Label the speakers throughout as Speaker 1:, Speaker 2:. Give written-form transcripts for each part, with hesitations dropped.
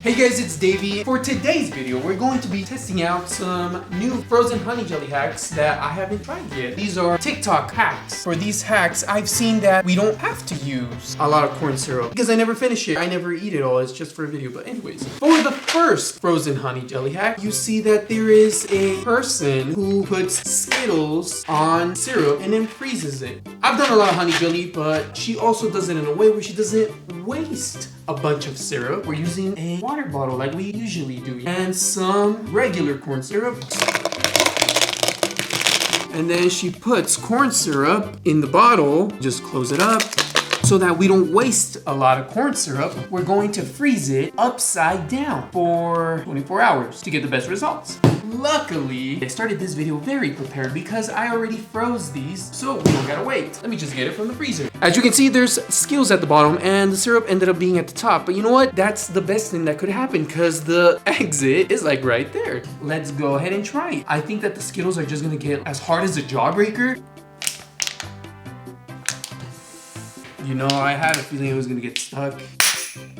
Speaker 1: Hey guys, it's Davey. For today's video, we're going to be testing out some new frozen honey jelly hacks that I haven't tried yet. These are TikTok hacks. For these hacks, I've seen that we don't have to use a lot of corn syrup because I never finish it. I never eat it all. It's just for a video. But anyways, for the first frozen honey jelly hack, you see that there is a person who puts Skittles on syrup and then freezes it. I've done a lot of honey jelly, but she also does it in a way where she doesn't waste a bunch of syrup. We're using a water bottle like we usually do and some regular corn syrup. And then she puts corn syrup in the bottle, just close it up so that we don't waste a lot of corn syrup. We're going to freeze it upside down for 24 hours to get the best results. Luckily, I started this video very prepared because I already froze these, so we don't gotta wait. Let me just get it from the freezer. As you can see, there's Skittles at the bottom and the syrup ended up being at the top. But you know what? That's the best thing that could happen because the exit is like right there. Let's go ahead and try it. I think that the Skittles are just gonna get as hard as a jawbreaker. You know, I had a feeling it was gonna get stuck.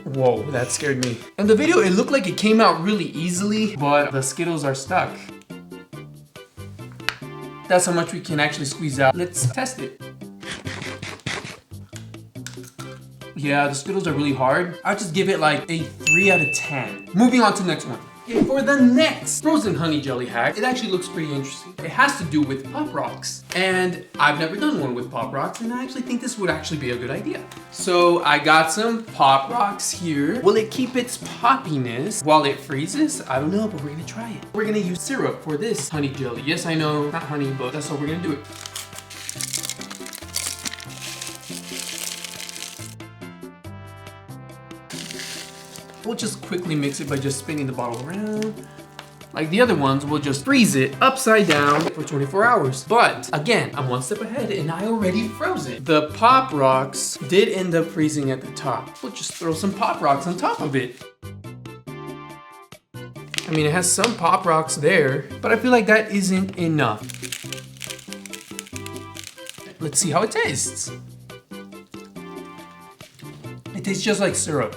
Speaker 1: Whoa, that scared me. In the video, it looked like it came out really easily, but the Skittles are stuck. That's how much we can actually squeeze out. Let's test it. Yeah, the Skittles are really hard. I'll just give it like a 3 out of 10. Moving on to the next one. Okay, for the next frozen honey jelly hack, it actually looks pretty interesting. It has to do with Pop Rocks. And I've never done one with Pop Rocks, and I actually think this would actually be a good idea. So I got some Pop Rocks here. Will it keep its poppiness while it freezes? I don't know, but we're gonna try it. We're gonna use syrup for this honey jelly. Yes, I know, not honey, but that's how we're gonna do it. We'll just quickly mix it by just spinning the bottle around. Like the other ones, we'll just freeze it upside down for 24 hours. But again, I'm one step ahead and I already froze it. The Pop Rocks did end up freezing at the top. We'll just throw some Pop Rocks on top of it. I mean, it has some Pop Rocks there, but I feel like that isn't enough. Let's see how it tastes. It tastes just like syrup.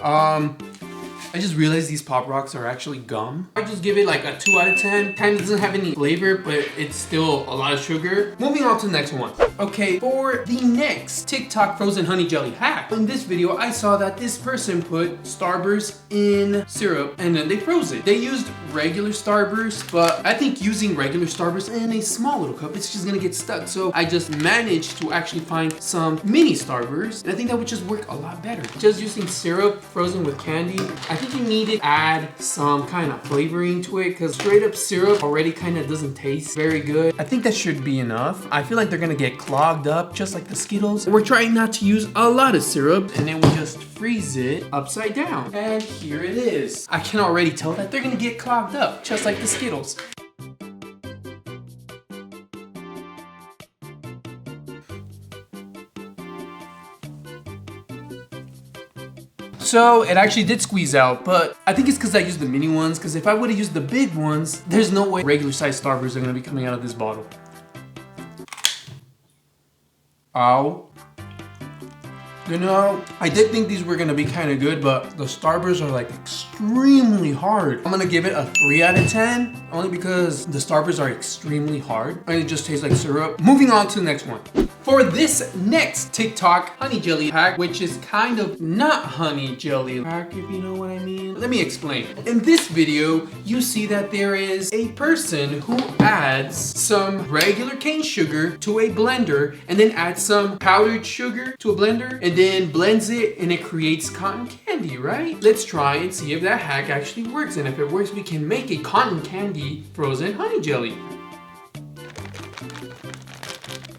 Speaker 1: I just realized these Pop Rocks are actually gum. I just give it like a 2 out of 10. Kind of doesn't have any flavor, but it's still a lot of sugar. Moving on to the next one. Okay, for the next TikTok frozen honey jelly hack. In this video, I saw that this person put Starburst in syrup and then they froze it. They used regular Starburst, but I think using regular Starburst in a small little cup, it's just gonna get stuck. So I just managed to actually find some mini Starburst, and I think that would just work a lot better. Just using syrup frozen with candy, I think you need to add some kind of flavoring to it because straight up syrup already kind of doesn't taste very good. I think that should be enough. I feel like they're gonna get clogged up just like the Skittles. We're trying not to use a lot of syrup and then we just freeze it upside down. And here it is. I can already tell that they're gonna get clogged up just like the Skittles. So it actually did squeeze out, but I think it's because I used the mini ones, because if I would have used the big ones, there's no way regular size Starbursts are going to be coming out of this bottle. Ow. You know, I did think these were going to be kind of good, but the Starbursts are like extremely hard. I'm going to give it a 3 out of 10, only because the Starbursts are extremely hard and it just tastes like syrup. Moving on to the next one. For this next TikTok honey jelly hack, which is kind of not honey jelly hack, if you know what I mean. Let me explain. In this video, you see that there is a person who adds some regular cane sugar to a blender and then adds some powdered sugar to a blender and then blends it and it creates cotton candy, right? Let's try and see if that hack actually works. And if it works, we can make a cotton candy frozen honey jelly.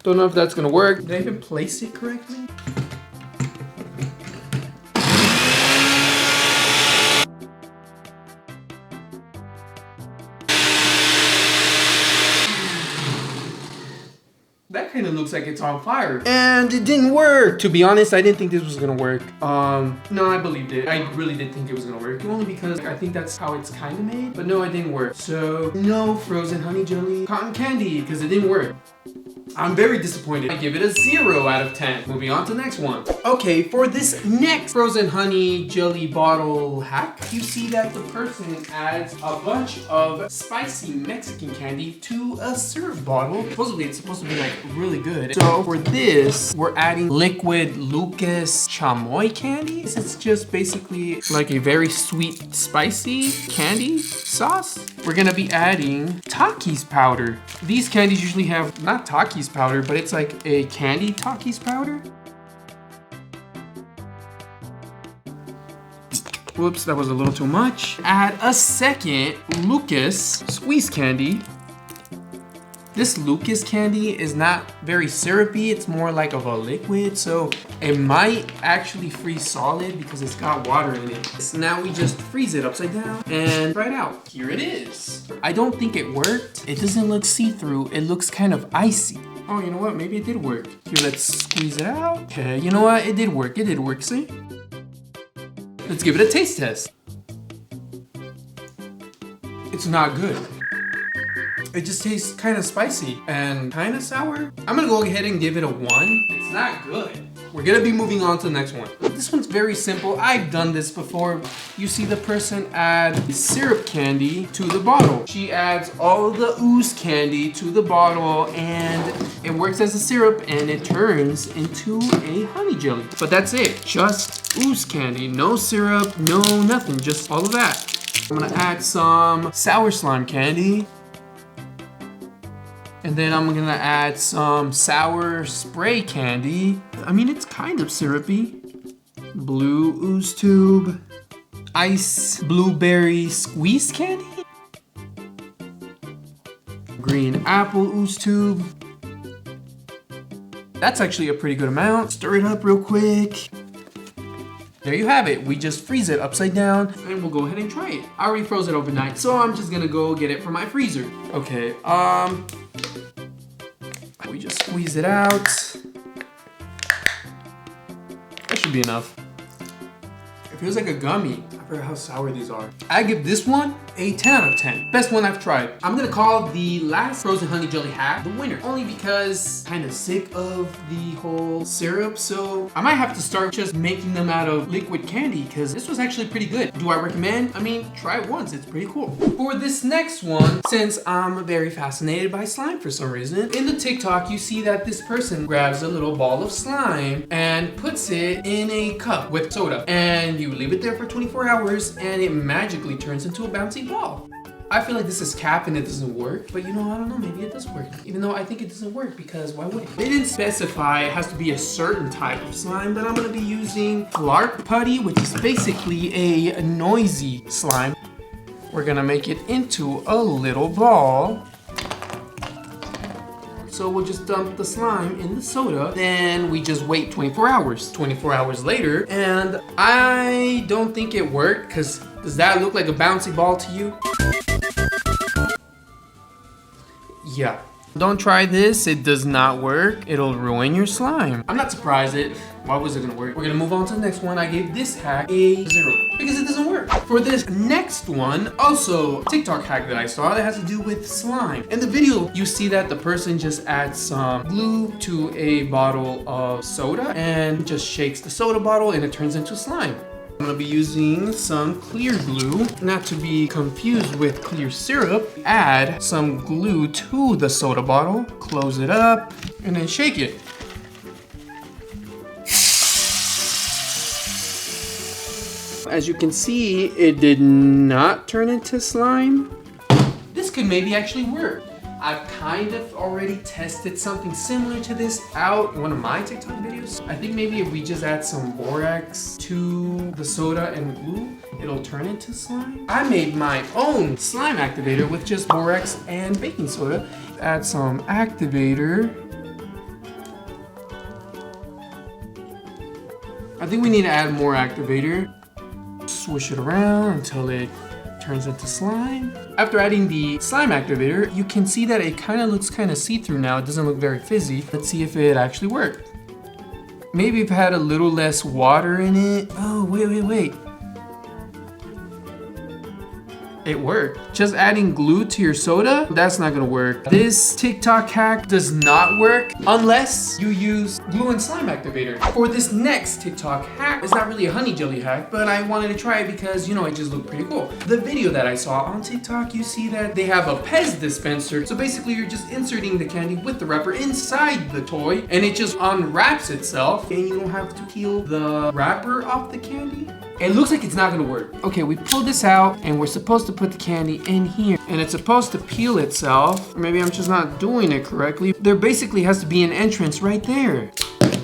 Speaker 1: Don't know if that's gonna work. Did I even place it correctly? That kind of looks like it's on fire. And it didn't work. To be honest, I didn't think this was gonna work. No, I believed it. I really did think it was gonna work. Only because I think that's how it's kind of made. But no, it didn't work. So, no frozen honey jelly cotton candy, because it didn't work. I'm very disappointed. I give it a 0 out of 10. Moving on to the next one. Okay, for this next frozen honey jelly bottle hack, you see that the person adds a bunch of spicy Mexican candy to a syrup bottle. Supposedly, it's supposed to be like really good. So for this, we're adding liquid Lucas chamoy candy. This is just basically like a very sweet, spicy candy sauce. We're gonna be adding Takis powder. These candies usually have, not Takis powder, but it's like a candy Takis powder. Whoops, that was a little too much. Add a second Lucas squeeze candy. This Lucas candy is not very syrupy, it's more like of a liquid, so it might actually freeze solid because it's got water in it. So now we just freeze it upside down and try it out. Here it is. I don't think it worked. It doesn't look see-through, it looks kind of icy. Oh, you know what, maybe it did work. Here, let's squeeze it out. Okay, you know what, it did work, see? Let's give it a taste test. It's not good. It just tastes kind of spicy and kind of sour. I'm gonna go ahead and give it a 1. It's not good. We're gonna be moving on to the next one. This one's very simple. I've done this before. You see the person add syrup candy to the bottle. She adds all the ooze candy to the bottle and it works as a syrup and it turns into a honey jelly. But that's it, just ooze candy. No syrup, no nothing, just all of that. I'm gonna add some sour slime candy. And then I'm gonna add some sour spray candy. I mean, it's kind of syrupy. Blue ooze tube. Ice blueberry squeeze candy. Green apple ooze tube. That's actually a pretty good amount. Stir it up real quick. There you have it. We just freeze it upside down and we'll go ahead and try it. I already froze it overnight, so I'm just gonna go get it from my freezer. Okay, we just squeeze it out. That should be enough. It feels like a gummy. I forgot how sour these are. I give this one a 10 out of 10. Best one I've tried. I'm gonna call the last frozen honey jelly hack the winner. Only because I'm kind of sick of the whole syrup, so I might have to start just making them out of liquid candy because this was actually pretty good. Do I recommend? I mean, try it once, it's pretty cool. For this next one, since I'm very fascinated by slime for some reason, in the TikTok you see that this person grabs a little ball of slime and puts it in a cup with soda and you leave it there for 24 hours and it magically turns into a bouncy ball. I feel like this is cap and it doesn't work, but you know, I don't know, maybe it does work. Even though I think it doesn't work because why would it? They didn't specify it has to be a certain type of slime, but I'm gonna be using Flark Putty, which is basically a noisy slime. We're gonna make it into a little ball. So we'll just dump the slime in the soda, then we just wait 24 hours. 24 hours later, and I don't think it worked, because does that look like a bouncy ball to you? Yeah. Don't try this, it does not work. It'll ruin your slime. I'm not surprised why was it gonna work? We're gonna move on to the next one. I gave this hack a 0 because it doesn't work. For this next one, also TikTok hack that I saw that has to do with slime. In the video, you see that the person just adds some glue to a bottle of soda and just shakes the soda bottle and it turns into slime. I'm gonna be using some clear glue, not to be confused with clear syrup. Add some glue to the soda bottle, close it up, and then shake it. As you can see, it did not turn into slime. This could maybe actually work. I've kind of already tested something similar to this out in one of my TikTok videos. I think maybe if we just add some borax to the soda and glue, it'll turn into slime. I made my own slime activator with just borax and baking soda. Add some activator. I think we need to add more activator. Swish it around until it turns into slime. After adding the slime activator, you can see that it kind of looks kind of see-through now. It doesn't look very fizzy. Let's see if it actually worked. Maybe if it had a little less water in it. Oh, wait. it worked. Just adding glue to your soda, that's not gonna work. This TikTok hack does not work unless you use glue and slime activator. For this next TikTok hack, it's not really a honey jelly hack, but I wanted to try it because, you know, it just looked pretty cool. The video that I saw on TikTok, you see that they have a Pez dispenser. So basically you're just inserting the candy with the wrapper inside the toy and it just unwraps itself and you don't have to peel the wrapper off the candy. It looks like it's not gonna work. Okay, we pulled this out and we're supposed to put the candy in here and it's supposed to peel itself. Or maybe I'm just not doing it correctly. There basically has to be an entrance right there.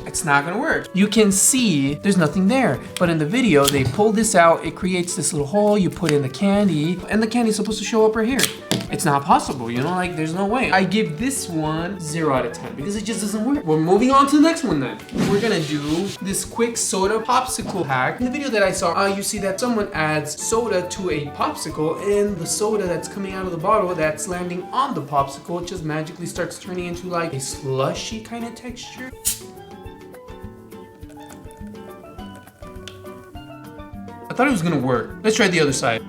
Speaker 1: It's not gonna work. You can see there's nothing there, but in the video, they pull this out, it creates this little hole, you put in the candy, and the candy's supposed to show up right here. It's not possible, you know, like there's no way. I give this one 0 out of 10 because it just doesn't work. We're moving on to the next one then. We're gonna do this quick soda popsicle hack. In the video that I saw, you see that someone adds soda to a popsicle and the soda that's coming out of the bottle that's landing on the popsicle, it just magically starts turning into like a slushy kind of texture. I thought it was gonna work. Let's try the other side.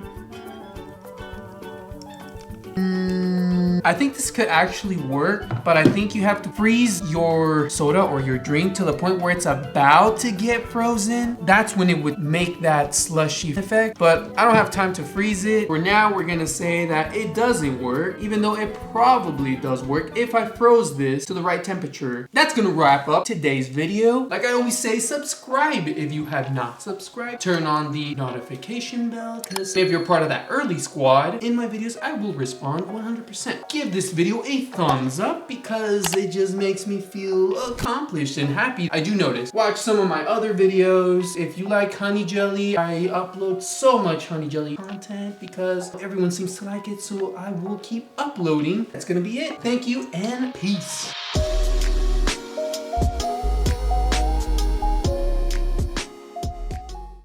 Speaker 1: I think this could actually work, but I think you have to freeze your soda or your drink to the point where it's about to get frozen. That's when it would make that slushy effect, but I don't have time to freeze it. For now, we're gonna say that it doesn't work, even though it probably does work if I froze this to the right temperature. That's gonna wrap up today's video. Like I always say, subscribe if you have not subscribed. Turn on the notification bell, because if you're part of that early squad, in my videos, I will respond 100%. Give this video a thumbs up because it just makes me feel accomplished and happy. I do notice. Watch some of my other videos. If you like honey jelly, I upload so much honey jelly content because everyone seems to like it, so I will keep uploading. That's gonna be it. Thank you and peace.